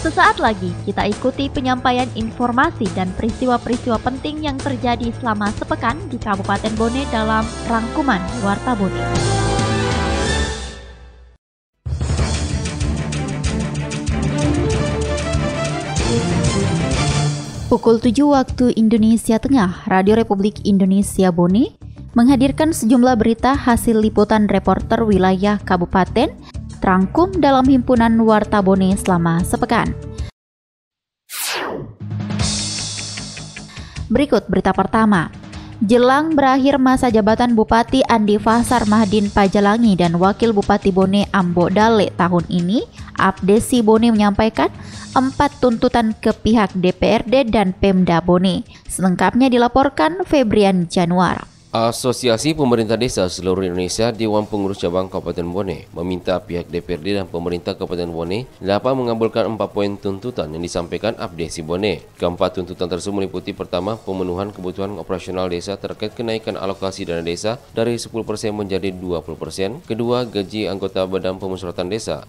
Sesaat lagi kita ikuti penyampaian informasi dan peristiwa-peristiwa penting yang terjadi selama sepekan di Kabupaten Bone dalam rangkuman Warta Bone. Pukul 7 waktu Indonesia Tengah, Radio Republik Indonesia Bone menghadirkan sejumlah berita hasil liputan reporter wilayah Kabupaten terangkum dalam himpunan Warta Bone selama sepekan. Berikut berita pertama. Jelang berakhir masa jabatan Bupati Andi Fasar Mahdin Pajalangi dan Wakil Bupati Bone Ambo Dale tahun ini, Abdesi Bone menyampaikan 4 tuntutan ke pihak DPRD dan Pemda Bone. Selengkapnya dilaporkan Febrian Januar. Asosiasi Pemerintah Desa seluruh Indonesia Dewan Pengurus Cabang Kabupaten Bone meminta pihak DPRD dan pemerintah Kabupaten Bone dapat mengabulkan 4 poin tuntutan yang disampaikan Abdesi Bone. Keempat tuntutan tersebut meliputi pertama, pemenuhan kebutuhan operasional desa terkait kenaikan alokasi dana desa dari 10% menjadi 20%. Kedua, gaji anggota Badan Pemusyawaratan Desa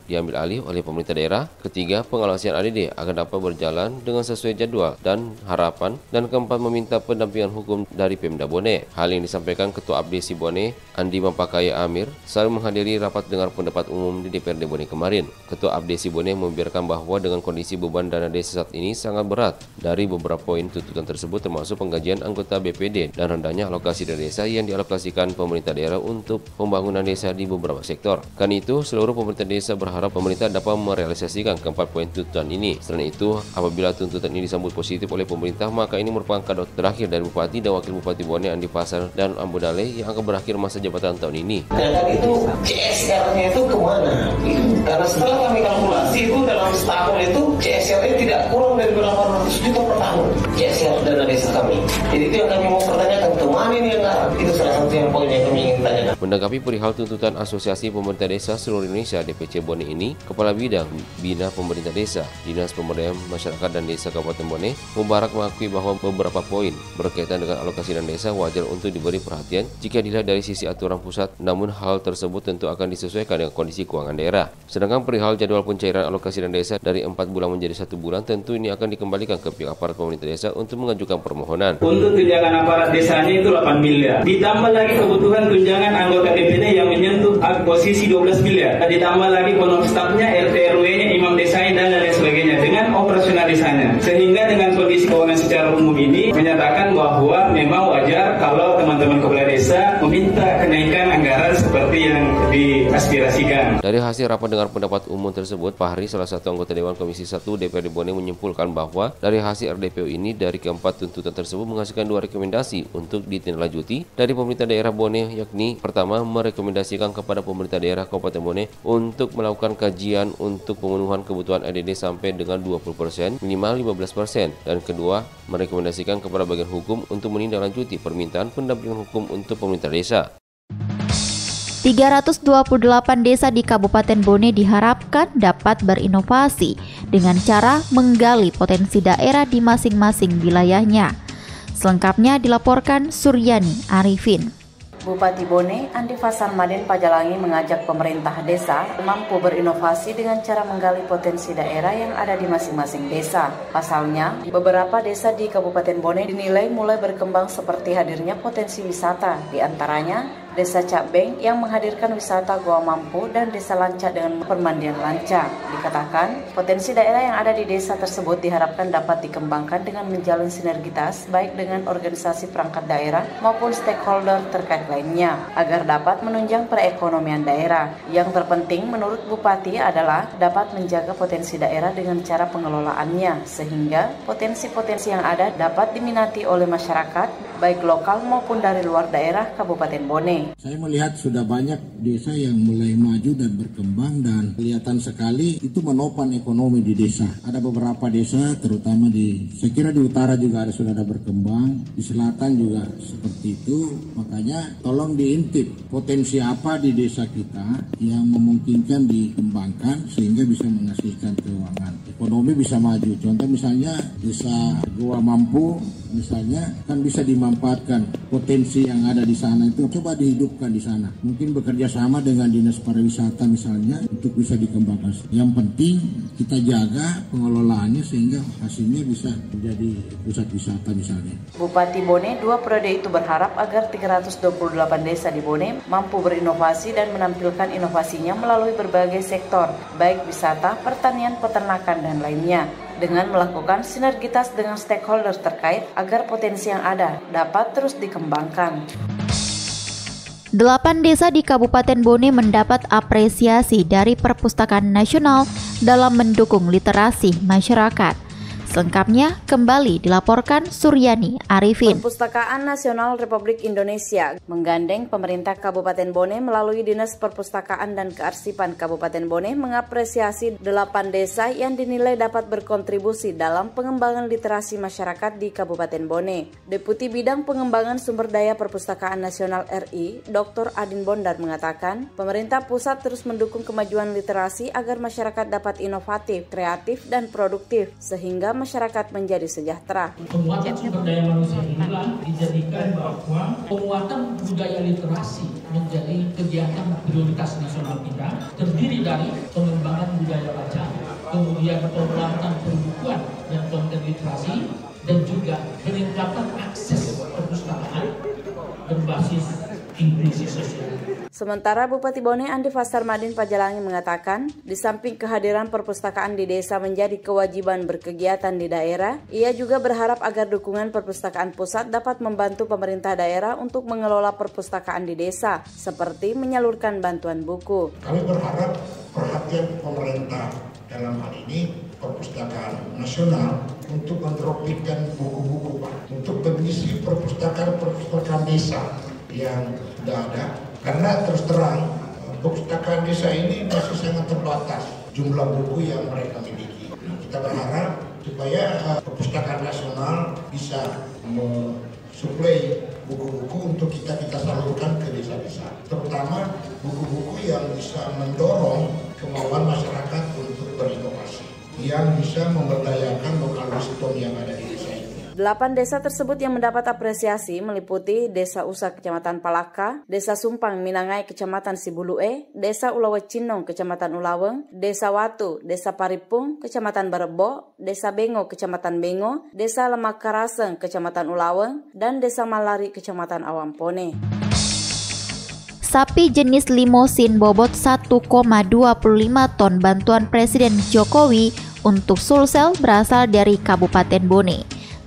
diambil alih oleh pemerintah daerah. Ketiga, pengalokasian ADD agar dapat berjalan dengan sesuai jadwal dan harapan. Dan keempat, meminta pendampingan hukum dari Pemda Bone. Hal yang disampaikan Ketua Abdesi Bone, Andi Mampakaya Amir, saat menghadiri rapat dengar pendapat umum di DPRD Bone kemarin. Ketua Abdesi Bone membiarkan bahwa dengan kondisi beban dana desa saat ini sangat berat. Dari beberapa poin tuntutan tersebut termasuk penggajian anggota BPD dan rendahnya alokasi dana desa yang dialokasikan pemerintah daerah untuk pembangunan desa di beberapa sektor. Karena itu, seluruh pemerintah desa berharap pemerintah dapat merealisasikan keempat poin tuntutan ini. Selain itu, apabila tuntutan ini disambut positif oleh pemerintah, maka ini merupakan kado terakhir dari Bupati dan Wakil Bupati Bone Andi Fasar dan Ambo Dale yang akan berakhir masa jabatan tahun ini. Dan itu CSR-nya itu kemana? Karena setelah kami kalkulasi itu dalam setahun itu CSR-nya tidak kurang dari 800 juta per tahun CSR dana desa kami. Jadi itu yang kami mau pertanyakan, kemana ini yang ngarang? Itu salah satu yang poin yang kami ingin tanyakan. Menanggapi perihal tuntutan Asosiasi Pemerintah Desa seluruh Indonesia DPC Bone ini, Kepala Bidang Bina Pemerintah Desa Dinas Pemberdayaan Masyarakat dan Desa Kabupaten Bone, Mubarak mengakui bahwa beberapa poin berkaitan dengan alokasi dana desa wajar untuk diberi perhatian jika dilihat dari sisi aturan pusat, namun hal tersebut tentu akan disesuaikan dengan kondisi keuangan daerah. Sedangkan perihal jadwal pencairan alokasi dana desa dari 4 bulan menjadi 1 bulan, tentu ini akan dikembalikan ke pihak aparat pemerintah desa untuk mengajukan permohonan. Untuk tunjangan aparat desanya itu 8 miliar. Ditambah lagi kebutuhan tunjangan anggota DPD yang menyentuh posisi 12 miliar. Ditambah lagi penuh stafnya, RT RW-nya, imam desanya dan lain sebagainya dengan operasional desanya. Sehingga dengan kondisi keuangan secara umum ini menyatakan bahwa memang wajar kalau teman-teman kepala desa meminta kenaikan anggaran seperti yang diaspirasikan. Dari hasil rapat dengar pendapat umum tersebut, Fahri, salah satu anggota Dewan Komisi 1 DPRD Bone, menyimpulkan bahwa dari hasil RDPO ini, dari keempat tuntutan tersebut menghasilkan 2 rekomendasi untuk ditindaklanjuti dari pemerintah daerah Bone, yakni pertama, merekomendasikan kepada pemerintah daerah Kabupaten Bone untuk melakukan kajian untuk pemenuhan kebutuhan ADD sampai dengan 20%, minimal 15%, dan kedua, merekomendasikan kepada bagian hukum untuk menindaklanjuti permintaan pendampingan hukum untuk pemerintah desa. 328 desa di Kabupaten Bone diharapkan dapat berinovasi dengan cara menggali potensi daerah di masing-masing wilayahnya. Selengkapnya dilaporkan Suryani Arifin. Bupati Bone, Andi Fasar Mahdin Pajalangi mengajak pemerintah desa mampu berinovasi dengan cara menggali potensi daerah yang ada di masing-masing desa. Pasalnya, beberapa desa di Kabupaten Bone dinilai mulai berkembang seperti hadirnya potensi wisata, di antaranya Desa Cakbeng yang menghadirkan wisata Goa Mampu dan Desa Lanca dengan permandian Lanca. Dikatakan, potensi daerah yang ada di desa tersebut diharapkan dapat dikembangkan dengan menjalin sinergitas baik dengan organisasi perangkat daerah maupun stakeholder terkait lainnya agar dapat menunjang perekonomian daerah. Yang terpenting menurut Bupati adalah dapat menjaga potensi daerah dengan cara pengelolaannya sehingga potensi-potensi yang ada dapat diminati oleh masyarakat baik lokal maupun dari luar daerah Kabupaten Bone. Saya melihat sudah banyak desa yang mulai maju dan berkembang dan kelihatan sekali itu menopang ekonomi di desa. Ada beberapa desa terutama saya kira di utara juga sudah ada berkembang, di selatan juga seperti itu. Makanya tolong diintip potensi apa di desa kita yang memungkinkan dikembangkan sehingga bisa menghasilkan keuangan. Ekonomi bisa maju. Contoh misalnya desa Goa Mampu misalnya kan bisa dimanfaatkan potensi yang ada di sana itu coba dihidupkan di sana. Mungkin bekerja sama dengan dinas pariwisata misalnya untuk bisa dikembangkan. Yang penting kita jaga pengelolaannya sehingga hasilnya bisa menjadi pusat wisata misalnya. Bupati Bone 2 periode itu berharap agar 328 desa di Bone mampu berinovasi dan menampilkan inovasinya melalui berbagai sektor, baik wisata, pertanian, peternakan, dan lainnya, dengan melakukan sinergitas dengan stakeholder terkait agar potensi yang ada dapat terus dikembangkan. 8 desa di Kabupaten Bone mendapat apresiasi dari Perpustakaan Nasional dalam mendukung literasi masyarakat. Selengkapnya kembali dilaporkan Suryani Arifin. Perpustakaan Nasional Republik Indonesia menggandeng pemerintah Kabupaten Bone melalui Dinas Perpustakaan dan Kearsipan Kabupaten Bone mengapresiasi 8 desa yang dinilai dapat berkontribusi dalam pengembangan literasi masyarakat di Kabupaten Bone. Deputi Bidang Pengembangan Sumber Daya Perpustakaan Nasional RI, Dr. Adin Bondar mengatakan, pemerintah pusat terus mendukung kemajuan literasi agar masyarakat dapat inovatif, kreatif, dan produktif sehingga masyarakat menjadi sejahtera. Penguatan sumber daya manusia inilah dijadikan bahwa penguatan budaya literasi menjadi kegiatan prioritas nasional kita, terdiri dari pengembangan budaya baca, kemudian penguatan pembukuan dan konten literasi, dan juga peningkatan akses perpustakaan berbasis inklusi sosial. Sementara Bupati Bone Andi Fasarmadin Pajalangi mengatakan, di samping kehadiran perpustakaan di desa menjadi kewajiban berkegiatan di daerah, ia juga berharap agar dukungan perpustakaan pusat dapat membantu pemerintah daerah untuk mengelola perpustakaan di desa, seperti menyalurkan bantuan buku. Kami berharap perhatian pemerintah dalam hal ini Perpustakaan Nasional untuk menerbitkan buku-buku untuk mengisi perpustakaan desa yang sudah ada. Karena terus terang, perpustakaan desa ini masih sangat terbatas jumlah buku yang mereka miliki. Kita berharap supaya Perpustakaan Nasional bisa mensuplai buku-buku untuk kita salurkan ke desa-desa. Terutama buku-buku yang bisa mendorong kemauan masyarakat untuk berinovasi, yang bisa memberdayakan lokal wisdom yang ada di desa ini. 8 desa tersebut yang mendapat apresiasi meliputi Desa Usa Kecamatan Palaka, Desa Sumpang Minangai Kecamatan Sibulue, Desa Ulawe Cinong Kecamatan Ulaweng, Desa Watu, Desa Paripung Kecamatan Barebo, Desa Bengo Kecamatan Bengo, Desa Lemak Karaseng Kecamatan Ulaweng, dan Desa Malari Kecamatan Awampone. Sapi jenis limosin bobot 1,25 ton bantuan Presiden Jokowi untuk Sulsel berasal dari Kabupaten Bone.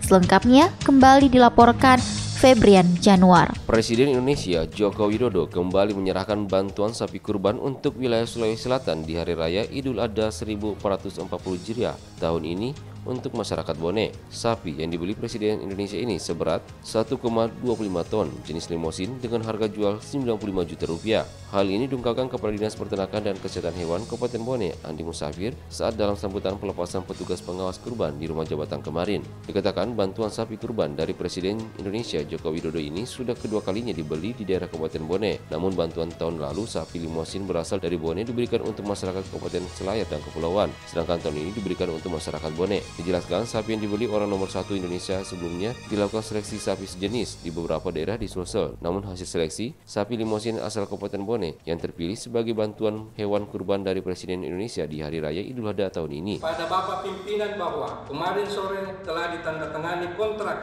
Selengkapnya kembali dilaporkan Febrian Januar. Presiden Indonesia Joko Widodo kembali menyerahkan bantuan sapi kurban untuk wilayah Sulawesi Selatan di Hari Raya Idul Adha 1440 Hijriah tahun ini untuk masyarakat Bone. Sapi yang dibeli Presiden Indonesia ini seberat 1,25 ton jenis limosin dengan harga jual Rp95 juta. Hal ini diungkapkan Kepala Dinas Peternakan dan Kesehatan Hewan Kabupaten Bone, Andi Musafir, saat dalam sambutan pelepasan petugas pengawas kurban di Rumah Jabatan kemarin. Dikatakan bantuan sapi kurban dari Presiden Indonesia Joko Widodo ini sudah kedua kalinya dibeli di daerah Kabupaten Bone. Namun bantuan tahun lalu sapi limosin berasal dari Bone diberikan untuk masyarakat Kabupaten Selayar dan Kepulauan, sedangkan tahun ini diberikan untuk masyarakat Bone. Dijelaskan sapi yang dibeli orang nomor 1 Indonesia sebelumnya dilakukan seleksi sapi sejenis di beberapa daerah di Sulsel. Namun hasil seleksi, sapi limosin asal Kabupaten Bone yang terpilih sebagai bantuan hewan kurban dari Presiden Indonesia di Hari Raya Idul Adha tahun ini. Pada Bapak pimpinan bahwa kemarin sore telah ditandatangani kontrak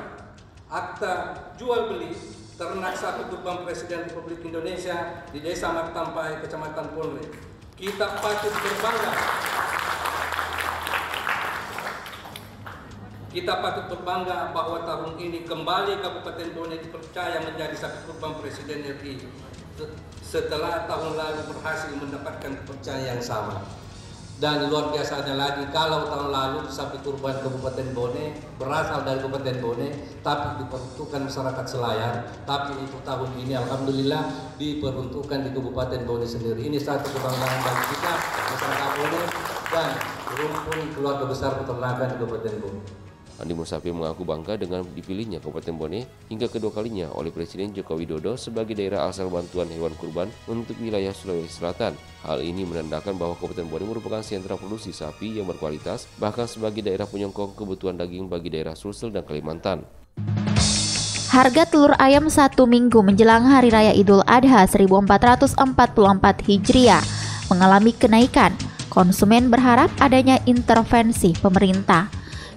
akta jual beli ternak sapi kurban Presiden Republik Indonesia di Desa Martampai, Kecamatan Bone. Kita patut berbangga. Kita patut berbangga bahwa tahun ini kembali Kabupaten Bone dipercaya menjadi sapi kurban Presiden RI setelah tahun lalu berhasil mendapatkan kepercayaan yang sama. Dan luar biasanya lagi kalau tahun lalu sapi kurban Kabupaten Bone berasal dari Kabupaten Bone tapi diperuntukkan masyarakat Selayar, tapi itu tahun ini alhamdulillah diperuntukkan di Kabupaten Bone sendiri. Ini satu kebanggaan bagi kita masyarakat Bone dan rumpun keluarga besar peternakan di Kabupaten Bone. Andi Musafir mengaku bangga dengan dipilihnya Kabupaten Bone hingga kedua kalinya oleh Presiden Joko Widodo sebagai daerah asal bantuan hewan kurban untuk wilayah Sulawesi Selatan. Hal ini menandakan bahwa Kabupaten Bone merupakan sentra produksi sapi yang berkualitas, bahkan sebagai daerah penyokong kebutuhan daging bagi daerah Sulsel dan Kalimantan. Harga telur ayam 1 minggu menjelang Hari Raya Idul Adha 1444 Hijriah mengalami kenaikan. Konsumen berharap adanya intervensi pemerintah.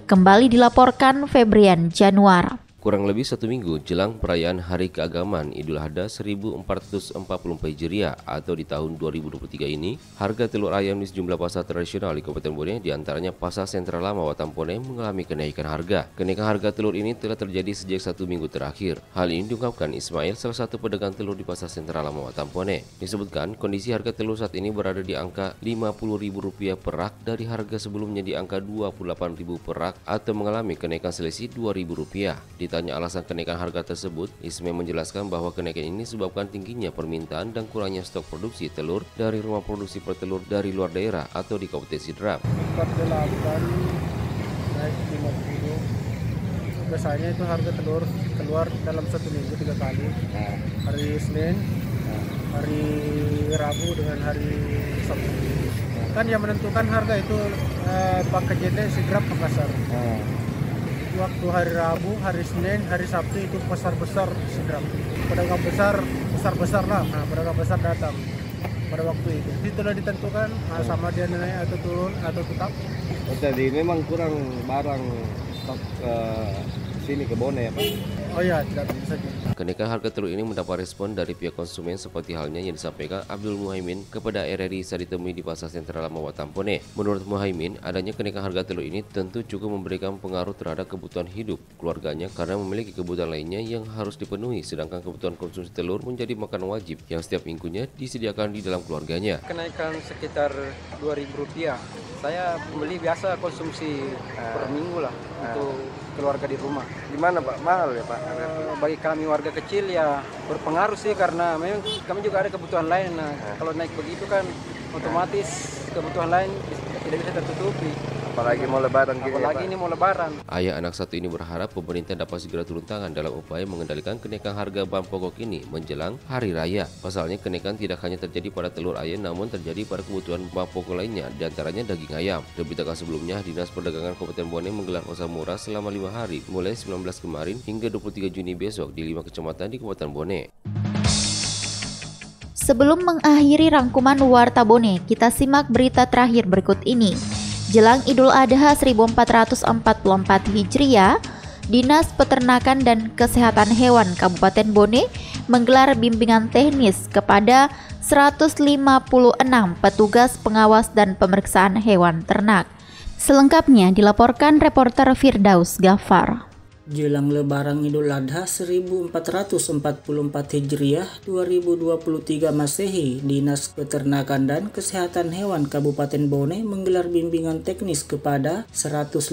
Kembali dilaporkan Febrian Januar. Kurang lebih 1 minggu jelang perayaan Hari Keagamaan Idul Adha 1444 Hijriah atau di tahun 2023 ini, harga telur ayam di sejumlah pasar tradisional di Kabupaten Bone, diantaranya Pasar Sentral Lama Watampone, mengalami kenaikan harga. Kenaikan harga telur ini telah terjadi sejak 1 minggu terakhir. Hal ini diungkapkan Ismail, salah satu pedagang telur di Pasar Sentral Lama Watampone. Disebutkan kondisi harga telur saat ini berada di angka Rp50.000 per rak dari harga sebelumnya di angka Rp28.000 per rak atau mengalami kenaikan selisih Rp2.000. Ditanya alasan kenaikan harga tersebut, Ismail menjelaskan bahwa kenaikan ini disebabkan tingginya permintaan dan kurangnya stok produksi telur dari rumah produksi petelur dari luar daerah atau di Kabupaten Sidrap. 48 naik 50. Biasanya itu harga telur keluar dalam 1 minggu 3 kali. Hari Senin, hari Rabu dengan hari Sabtu. Kan yang menentukan harga itu Pak KJT Sidrap Makassar. Waktu hari Rabu, hari Senin, hari Sabtu itu pasar besar Sidrap. Pedagang besar lah. Nah, pedagang besar datang pada waktu itu. Itulah ditentukan sama dia naik atau turun atau tetap. Jadi memang kurang barang stok sini ke Bone ya Pak? Oh ya, tidak bisa. Kenaikan harga telur ini mendapat respon dari pihak konsumen seperti halnya yang disampaikan Abdul Muhaimin kepada RRI saat ditemui di Pasar Sentral Lama Watampone. Menurut Muhaimin, adanya kenaikan harga telur ini tentu cukup memberikan pengaruh terhadap kebutuhan hidup keluarganya karena memiliki kebutuhan lainnya yang harus dipenuhi, sedangkan kebutuhan konsumsi telur menjadi makanan wajib yang setiap minggunya disediakan di dalam keluarganya. Kenaikan sekitar Rp2.000. Saya beli biasa konsumsi per minggu lah untuk keluarga di rumah. Gimana Pak? Mahal ya Pak? Bagi kami warga kecil ya berpengaruh sih karena memang kami juga ada kebutuhan lain. Nah, kalau naik begitu kan otomatis kebutuhan lain tidak bisa tertutupi. Apalagi mau lebaran gini. Apalagi ini mau lebaran. Ayah anak satu ini berharap pemerintah dapat segera turun tangan dalam upaya mengendalikan kenaikan harga bahan pokok ini menjelang Hari Raya. Pasalnya kenaikan tidak hanya terjadi pada telur ayam namun terjadi pada kebutuhan bahan pokok lainnya, diantaranya daging ayam. Diberitakan sebelumnya, Dinas Perdagangan Kabupaten Bone menggelar pasar murah selama 5 hari, mulai 19 kemarin hingga 23 Juni besok di 5 kecamatan di Kabupaten Bone. Sebelum mengakhiri rangkuman Warta Bone, kita simak berita terakhir berikut ini. Jelang Idul Adha 1444 Hijriah, Dinas Peternakan dan Kesehatan Hewan Kabupaten Bone menggelar bimbingan teknis kepada 156 petugas pengawas dan pemeriksaan hewan ternak. Selengkapnya dilaporkan reporter Firdaus Ghaffar. Jelang Lebaran Idul Adha 1444 Hijriah 2023 Masehi, Dinas Peternakan dan Kesehatan Hewan Kabupaten Bone menggelar bimbingan teknis kepada 156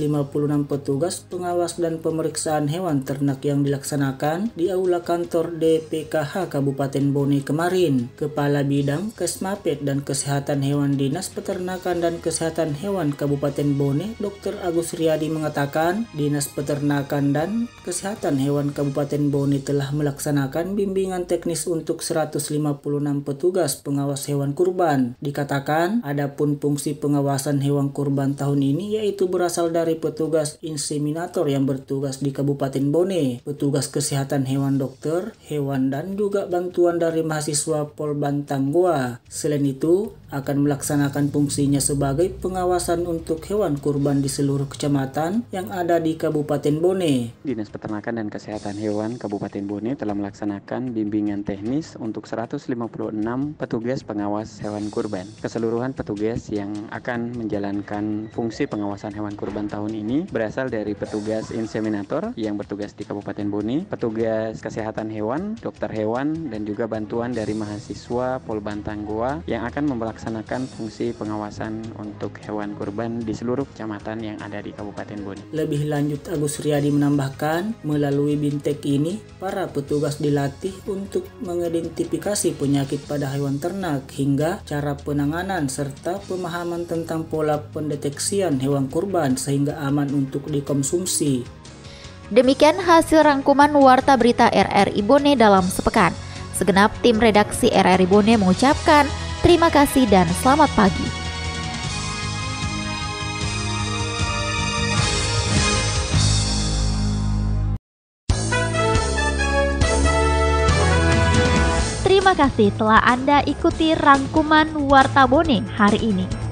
petugas pengawas dan pemeriksaan hewan ternak yang dilaksanakan di Aula Kantor DPKH Kabupaten Bone kemarin. Kepala Bidang Kesmapet dan Kesehatan Hewan Dinas Peternakan dan Kesehatan Hewan Kabupaten Bone, Dr. Agus Riyadi mengatakan, Dinas Peternakan dan Kesehatan Hewan Kabupaten Bone telah melaksanakan bimbingan teknis untuk 156 petugas pengawas hewan kurban. Dikatakan, adapun fungsi pengawasan hewan kurban tahun ini yaitu berasal dari petugas inseminator yang bertugas di Kabupaten Bone, petugas kesehatan hewan dokter, hewan dan juga bantuan dari mahasiswa Polbantang Goa. Selain itu, akan melaksanakan fungsinya sebagai pengawasan untuk hewan kurban di seluruh kecamatan yang ada di Kabupaten Bone. Dinas Peternakan dan Kesehatan Hewan Kabupaten Bone telah melaksanakan bimbingan teknis untuk 156 petugas pengawas hewan kurban. Keseluruhan petugas yang akan menjalankan fungsi pengawasan hewan kurban tahun ini berasal dari petugas inseminator yang bertugas di Kabupaten Bone, petugas kesehatan hewan, dokter hewan, dan juga bantuan dari mahasiswa Polbantang Goa yang akan melaksanakan fungsi pengawasan untuk hewan kurban di seluruh kecamatan yang ada di Kabupaten Bone. Lebih lanjut, Agus Riyadi menambahkan, melalui bintek ini, para petugas dilatih untuk mengidentifikasi penyakit pada hewan ternak hingga cara penanganan serta pemahaman tentang pola pendeteksian hewan kurban sehingga aman untuk dikonsumsi. Demikian hasil rangkuman Warta Berita RRI Bone dalam sepekan. Segenap tim redaksi RRI Bone mengucapkan terima kasih dan selamat pagi. Terima kasih telah Anda ikuti rangkuman Warta Bone hari ini.